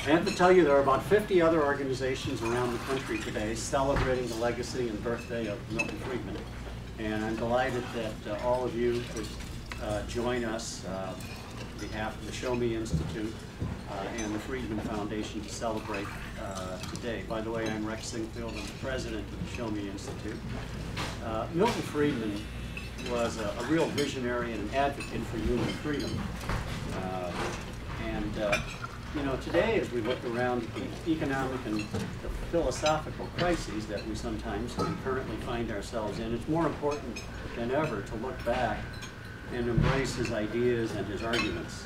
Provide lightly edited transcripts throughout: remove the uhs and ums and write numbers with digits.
I have to tell you, there are about 50 other organizations around the country today celebrating the legacy and birthday of Milton Friedman. And I'm delighted that all of you could join us on behalf of the Show Me Institute and the Friedman Foundation to celebrate today. By the way, I'm Rex Singfield. I'm the president of the Show Me Institute. Milton Friedman was a real visionary and an advocate for human freedom. You know, today as we look around the economic and the philosophical crises that we sometimes and currently find ourselves in, it's more important than ever to look back and embrace his ideas and his arguments.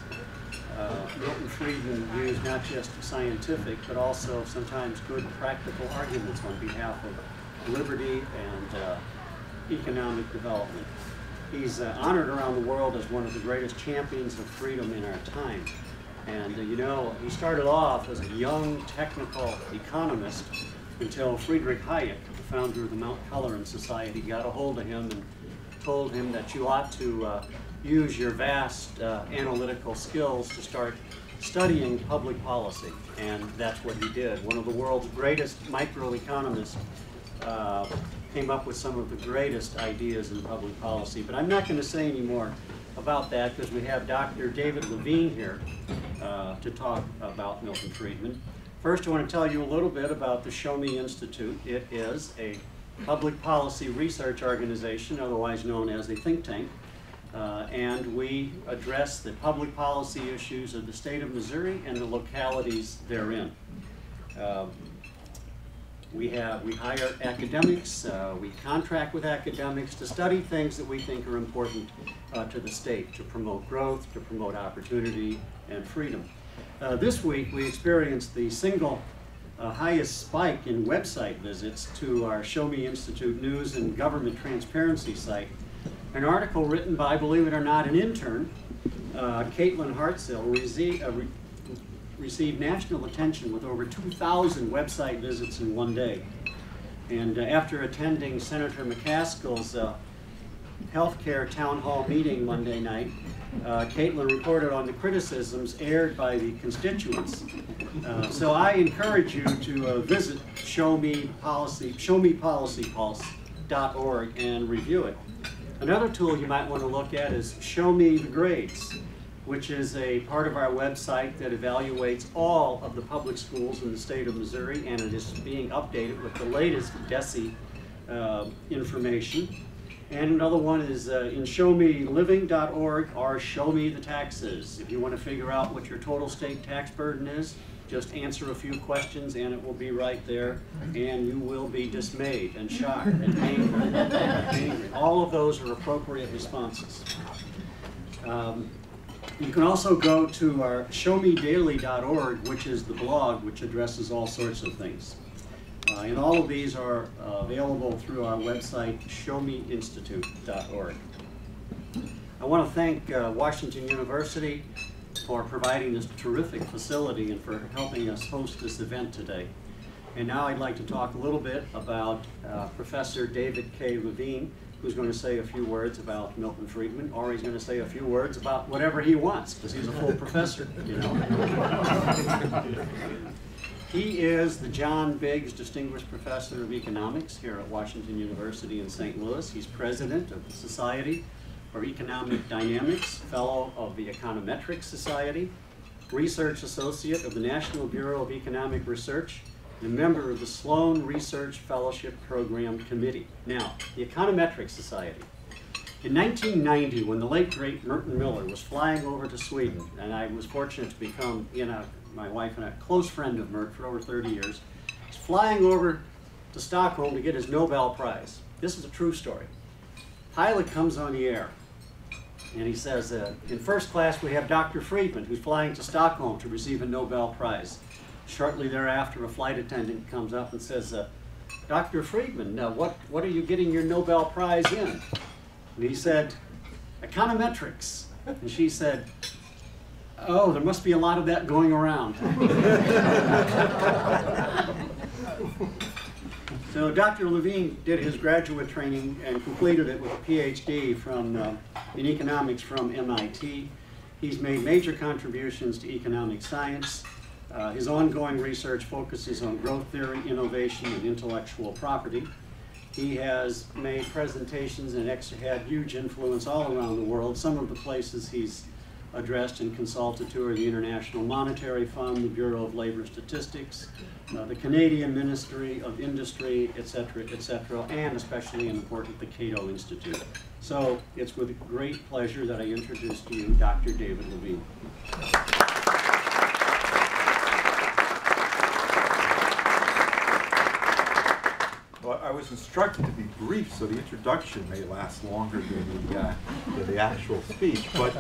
Milton Friedman used not just scientific, but also sometimes good practical arguments on behalf of liberty and economic development. He's honored around the world as one of the greatest champions of freedom in our time. And you know, he started off as a young technical economist until Friedrich Hayek, the founder of the Mount Pelerin Society, got a hold of him and told him that you ought to use your vast analytical skills to start studying public policy. And that's what he did. One of the world's greatest microeconomists came up with some of the greatest ideas in public policy. But I'm not going to say any more about that because we have Dr. David Levine here to talk about Milton Friedman. First, I want to tell you a little bit about the Show Me Institute. It is a public policy research organization, otherwise known as a think tank, and we address the public policy issues of the state of Missouri and the localities therein. We hire academics, we contract with academics to study things that we think are important to the state, to promote growth, to promote opportunity and freedom. This week we experienced the single highest spike in website visits to our Show Me Institute News and Government Transparency site. An article written by, believe it or not, an intern, Caitlin Hartzell, received national attention with over 2,000 website visits in one day. And after attending Senator McCaskill's healthcare town hall meeting Monday night, Caitlin reported on the criticisms aired by the constituents. So I encourage you to visit showmepolicypulse.org and review it. Another tool you might want to look at is Show Me the Grades, which is a part of our website that evaluates all of the public schools in the state of Missouri, and it is being updated with the latest DESE information. And another one is in showmeliving.org or Show Me the Taxes. If you want to figure out what your total state tax burden is, just answer a few questions and it will be right there, and you will be dismayed and shocked and angry. All of those are appropriate responses. You can also go to our showmedaily.org, which is the blog which addresses all sorts of things. And all of these are available through our website, showmeinstitute.org. I want to thank Washington University for providing this terrific facility and for helping us host this event today. And now I'd like to talk a little bit about Professor David K. Levine, who's going to say a few words about Milton Friedman, or he's going to say a few words about whatever he wants, because he's a full professor, you know. He is the John Biggs Distinguished Professor of Economics here at Washington University in St. Louis. He's president of the Society for Economic Dynamics, fellow of the Econometric Society, research associate of the National Bureau of Economic Research, and a member of the Sloan Research Fellowship Program Committee. Now, the Econometric Society. In 1990, when the late, great Merton Miller was flying over to Sweden, and I was fortunate to become, my wife and I, a close friend of Mert for over 30 years, he's flying over to Stockholm to get his Nobel Prize. This is a true story. Pilot comes on the air, and he says, in first class we have Dr. Friedman, who's flying to Stockholm to receive a Nobel Prize. Shortly thereafter, a flight attendant comes up and says, Dr. Friedman, what are you getting your Nobel Prize in? And he said, econometrics. And she said, oh, there must be a lot of that going around. So Dr. Levine did his graduate training and completed it with a PhD in economics from MIT. He's made major contributions to economic science. His ongoing research focuses on growth theory, innovation, and intellectual property. He has made presentations and had huge influence all around the world. Some of the places he's addressed and consulted to are the International Monetary Fund, the Bureau of Labor Statistics, the Canadian Ministry of Industry, etc., and especially important, the Cato Institute. So it's with great pleasure that I introduce to you Dr. David Levine. Well, I was instructed to be brief, so the introduction may last longer than the actual speech. But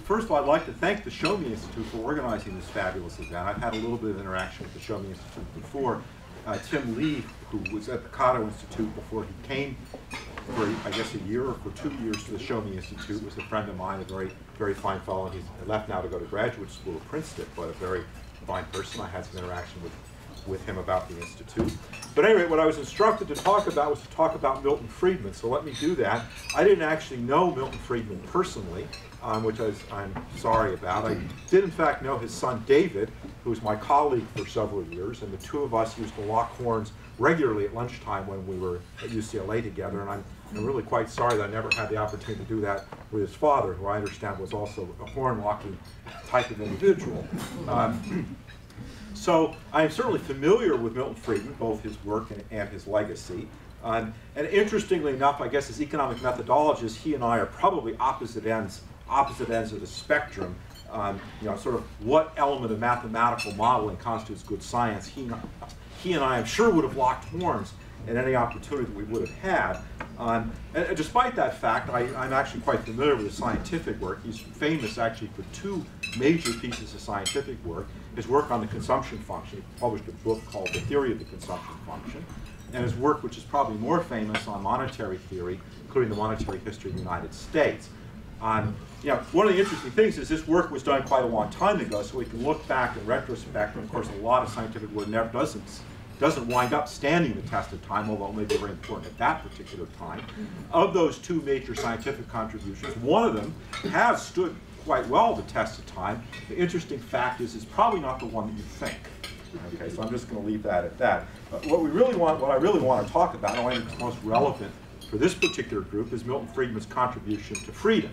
first of all, I'd like to thank the Show Me Institute for organizing this fabulous event. I've had a little bit of interaction with the Show Me Institute before. Tim Lee, who was at the Cato Institute before he came for, I guess, a year or for 2 years to the Show Me Institute, was a friend of mine, a very, very fine fellow. And he's left now to go to graduate school at Princeton, but a very fine person. I had some interaction with him about the Institute. But anyway, what I was instructed to talk about was to talk about Milton Friedman, so let me do that. I didn't actually know Milton Friedman personally, which I'm sorry about. I did in fact know his son David, who was my colleague for several years, and the two of us used to lock horns regularly at lunchtime when we were at UCLA together, and I'm really quite sorry that I never had the opportunity to do that with his father, who I understand was also a horn-locking type of individual. So I'm certainly familiar with Milton Friedman, both his work and his legacy. And interestingly enough, I guess as economic methodologists, he and I are probably opposite ends of the spectrum. You know, sort of what element of mathematical modeling constitutes good science. He and I, I'm sure, would have locked horns at any opportunity that we would have had. And despite that fact, I'm actually quite familiar with his scientific work. He's famous actually for two major pieces of scientific work. His work on the consumption function. He published a book called The Theory of the Consumption Function. And his work, which is probably more famous, on monetary theory, including the monetary history of the United States. You know, one of the interesting things is this work was done quite a long time ago, so we can look back in retrospect. And of course, a lot of scientific work never doesn't wind up standing the test of time, although it may be very important at that particular time. Of those two major scientific contributions, one of them has stood quite well the test of time. The interesting fact is it's probably not the one that you think. Okay, so I'm just going to leave that at that. What I really want to talk about, and I think it's most relevant for this particular group, is Milton Friedman's contribution to freedom,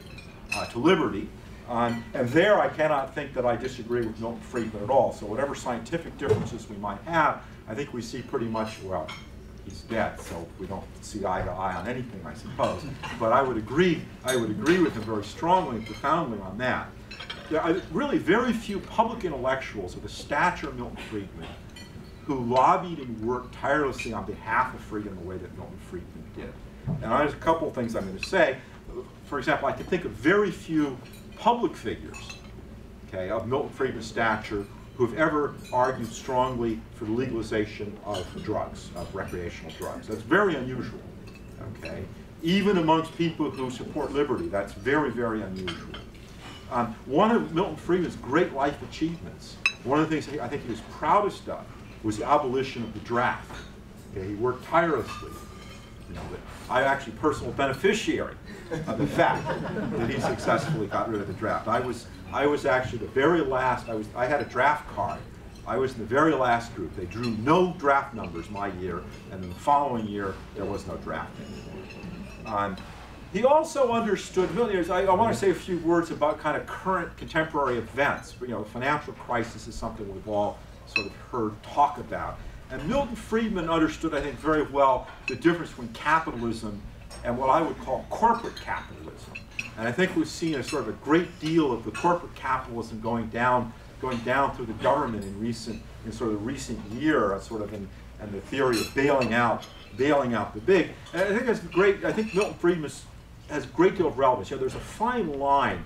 to liberty. And there I cannot think that I disagree with Milton Friedman at all. So whatever scientific differences we might have, I think we see pretty much, well, he's dead, so we don't see eye to eye on anything, I suppose. But I would agree with him very strongly and profoundly on that. There are really very few public intellectuals of the stature of Milton Friedman who lobbied and worked tirelessly on behalf of freedom the way that Milton Friedman did. And there's a couple of things I'm going to say. For example, I can think of very few public figures, okay, of Milton Friedman's stature who have ever argued strongly for the legalization of drugs, of recreational drugs. That's very unusual, okay? Even amongst people who support liberty, that's very, very unusual. One of Milton Friedman's great life achievements, one of the things I think he was proudest of, was the abolition of the draft. Okay, he worked tirelessly. You know, I'm actually a personal beneficiary of the fact that he successfully got rid of the draft. I was actually the very last, I had a draft card. I was in the very last group. They drew no draft numbers my year, and in the following year, there was no draft anymore. He also understood, I want to say a few words about kind of current contemporary events. You know, the financial crisis is something we've all sort of heard talk about. And Milton Friedman understood, I think, very well the difference between capitalism and what I would call corporate capitalism. And I think we've seen a sort of a great deal of the corporate capitalism going down through the government in the recent year, and the theory of bailing out the big. And I think that's great. I think Milton Friedman has a great deal of relevance. You know, there's a fine line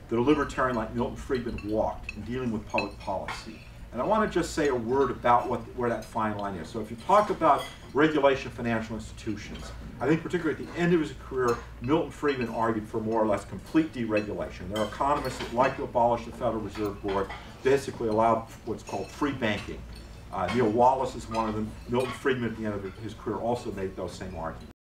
that a libertarian like Milton Friedman walked in dealing with public policy. And I want to just say a word about where that fine line is. So if you talk about regulation of financial institutions, I think particularly at the end of his career, Milton Friedman argued for more or less complete deregulation. There are economists that like to abolish the Federal Reserve Board, basically allow what's called free banking. Neil Wallace is one of them. Milton Friedman at the end of his career also made those same arguments.